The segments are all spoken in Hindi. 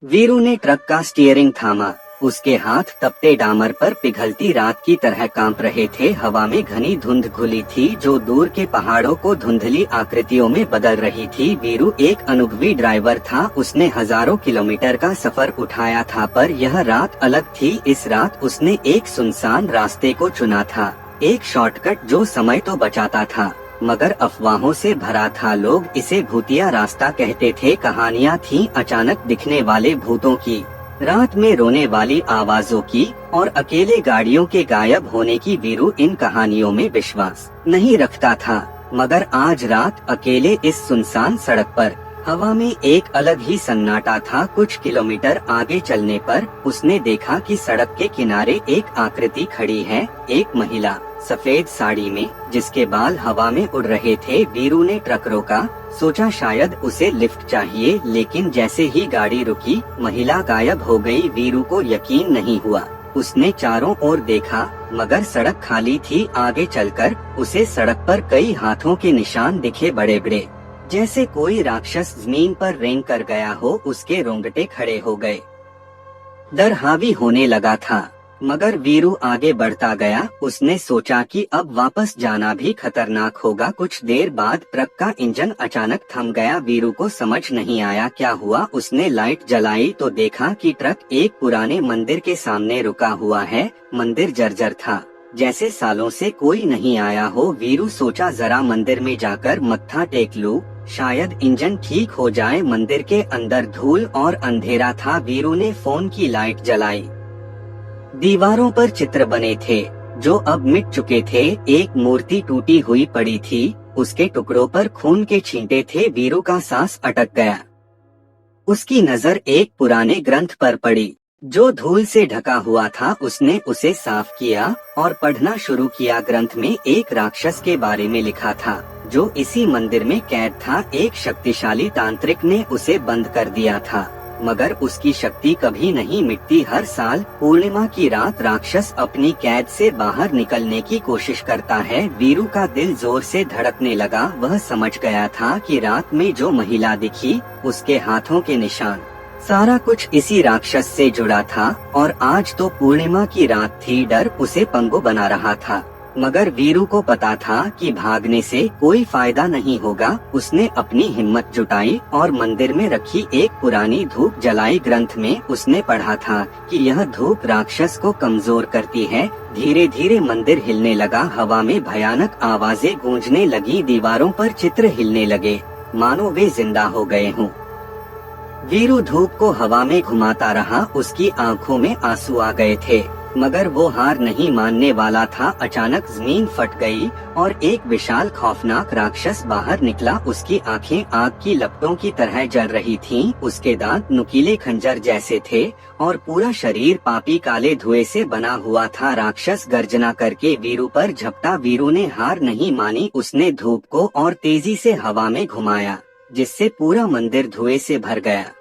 वीरू ने ट्रक का स्टीयरिंग थामा। उसके हाथ तपते डामर पर पिघलती रात की तरह कांप रहे थे। हवा में घनी धुंध घुली थी जो दूर के पहाड़ों को धुंधली आकृतियों में बदल रही थी। वीरू एक अनुभवी ड्राइवर था। उसने हजारों किलोमीटर का सफर उठाया था, पर यह रात अलग थी। इस रात उसने एक सुनसान रास्ते को चुना था, एक शॉर्टकट जो समय तो बचाता था मगर अफवाहों से भरा था। लोग इसे भूतिया रास्ता कहते थे। कहानियाँ थीं अचानक दिखने वाले भूतों की, रात में रोने वाली आवाजों की और अकेले गाड़ियों के गायब होने की। वीरू इन कहानियों में विश्वास नहीं रखता था, मगर आज रात अकेले इस सुनसान सड़क पर हवा में एक अलग ही सन्नाटा था। कुछ किलोमीटर आगे चलने पर उसने देखा कि सड़क के किनारे एक आकृति खड़ी है, एक महिला सफेद साड़ी में जिसके बाल हवा में उड़ रहे थे। वीरू ने ट्रक रोका, सोचा शायद उसे लिफ्ट चाहिए, लेकिन जैसे ही गाड़ी रुकी महिला गायब हो गई। वीरू को यकीन नहीं हुआ। उसने चारों ओर देखा मगर सड़क खाली थी। आगे चलकर उसे सड़क पर कई हाथों के निशान दिखे, बड़े बड़े, जैसे कोई राक्षस जमीन पर रेंग कर गया हो। उसके रोंगटे खड़े हो गए, डर हावी होने लगा था। मगर वीरू आगे बढ़ता गया। उसने सोचा कि अब वापस जाना भी खतरनाक होगा। कुछ देर बाद ट्रक का इंजन अचानक थम गया। वीरू को समझ नहीं आया क्या हुआ। उसने लाइट जलाई तो देखा कि ट्रक एक पुराने मंदिर के सामने रुका हुआ है। मंदिर जर्जर था, जैसे सालों से कोई नहीं आया हो। वीरू सोचा जरा मंदिर में जाकर मत्था टेक लूं, शायद इंजन ठीक हो जाए। मंदिर के अंदर धूल और अंधेरा था। वीरू ने फोन की लाइट जलाई। दीवारों पर चित्र बने थे जो अब मिट चुके थे। एक मूर्ति टूटी हुई पड़ी थी, उसके टुकड़ों पर खून के छींटे थे। वीरू का सांस अटक गया। उसकी नजर एक पुराने ग्रंथ पर पड़ी जो धूल से ढका हुआ था। उसने उसे साफ किया और पढ़ना शुरू किया। ग्रंथ में एक राक्षस के बारे में लिखा था जो इसी मंदिर में कैद था। एक शक्तिशाली तांत्रिक ने उसे बंद कर दिया था, मगर उसकी शक्ति कभी नहीं मिटती। हर साल पूर्णिमा की रात राक्षस अपनी कैद से बाहर निकलने की कोशिश करता है। वीरू का दिल जोर से धड़कने लगा। वह समझ गया था कि रात में जो महिला दिखी, उसके हाथों के निशान, सारा कुछ इसी राक्षस से जुड़ा था। और आज तो पूर्णिमा की रात थी। डर उसे पंगु बना रहा था, मगर वीरू को पता था कि भागने से कोई फायदा नहीं होगा। उसने अपनी हिम्मत जुटाई और मंदिर में रखी एक पुरानी धूप जलाई। ग्रंथ में उसने पढ़ा था कि यह धूप राक्षस को कमजोर करती है। धीरे धीरे मंदिर हिलने लगा। हवा में भयानक आवाजें गूंजने लगी। दीवारों पर चित्र हिलने लगे, मानो वे जिंदा हो गए हों। वीरू धूप को हवा में घुमाता रहा। उसकी आंखों में आंसू आ गए थे, मगर वो हार नहीं मानने वाला था। अचानक जमीन फट गई और एक विशाल खौफनाक राक्षस बाहर निकला। उसकी आंखें आग की लपटों की तरह जल रही थीं। उसके दांत नुकीले खंजर जैसे थे और पूरा शरीर पापी काले धुएं से बना हुआ था। राक्षस गर्जना करके वीरू पर झपटा। वीरू ने हार नहीं मानी। उसने धूप को और तेजी से हवा में घुमाया, जिससे पूरा मंदिर धुएं से भर गया।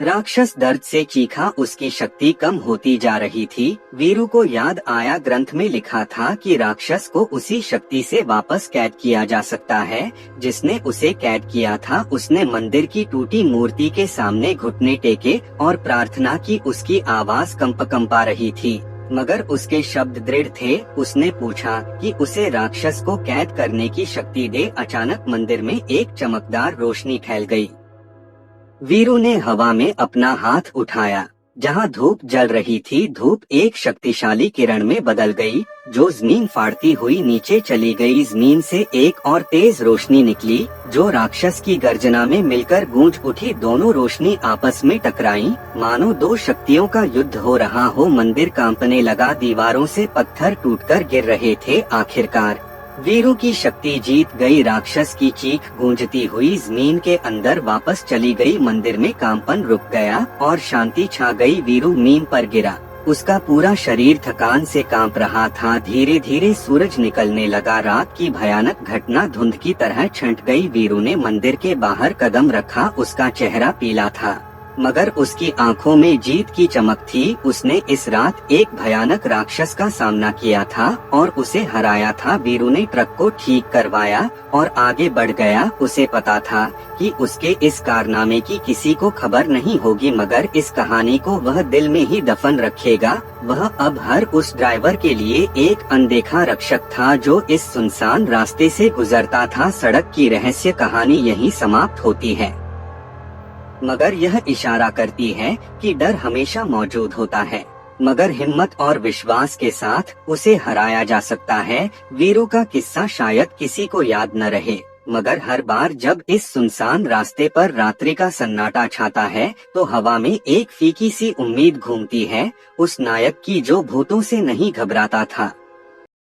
राक्षस दर्द से चीखा। उसकी शक्ति कम होती जा रही थी। वीरू को याद आया ग्रंथ में लिखा था कि राक्षस को उसी शक्ति से वापस कैद किया जा सकता है जिसने उसे कैद किया था। उसने मंदिर की टूटी मूर्ति के सामने घुटने टेके और प्रार्थना की। उसकी आवाज कंपा रही थी, मगर उसके शब्द दृढ़ थे। उसने पूछा कि उसे राक्षस को कैद करने की शक्ति दे। अचानक मंदिर में एक चमकदार रोशनी फैल गई। वीरू ने हवा में अपना हाथ उठाया। जहां धूप जल रही थी, धूप एक शक्तिशाली किरण में बदल गई जो जमीन फाड़ती हुई नीचे चली गई। जमीन से एक और तेज रोशनी निकली जो राक्षस की गर्जना में मिलकर गूंज उठी। दोनों रोशनी आपस में टकराई, मानो दो शक्तियों का युद्ध हो रहा हो। मंदिर कांपने लगा, दीवारों से पत्थर टूटकर गिर रहे थे। आखिरकार वीरू की शक्ति जीत गई। राक्षस की चीख गूंजती हुई जमीन के अंदर वापस चली गई। मंदिर में कंपन रुक गया और शांति छा गई। वीरू नींद पर गिरा। उसका पूरा शरीर थकान से कांप रहा था। धीरे धीरे सूरज निकलने लगा। रात की भयानक घटना धुंध की तरह छंट गई। वीरू ने मंदिर के बाहर कदम रखा। उसका चेहरा पीला था, मगर उसकी आंखों में जीत की चमक थी। उसने इस रात एक भयानक राक्षस का सामना किया था और उसे हराया था। वीरू ने ट्रक को ठीक करवाया और आगे बढ़ गया। उसे पता था कि उसके इस कारनामे की किसी को खबर नहीं होगी, मगर इस कहानी को वह दिल में ही दफन रखेगा। वह अब हर उस ड्राइवर के लिए एक अनदेखा रक्षक था जो इस सुनसान रास्ते से गुजरता था। सड़क की रहस्य कहानी यहीं समाप्त होती है, मगर यह इशारा करती है कि डर हमेशा मौजूद होता है, मगर हिम्मत और विश्वास के साथ उसे हराया जा सकता है। वीरू का किस्सा शायद किसी को याद न रहे, मगर हर बार जब इस सुनसान रास्ते पर रात्रि का सन्नाटा छाता है तो हवा में एक फीकी सी उम्मीद घूमती है, उस नायक की जो भूतों से नहीं घबराता था।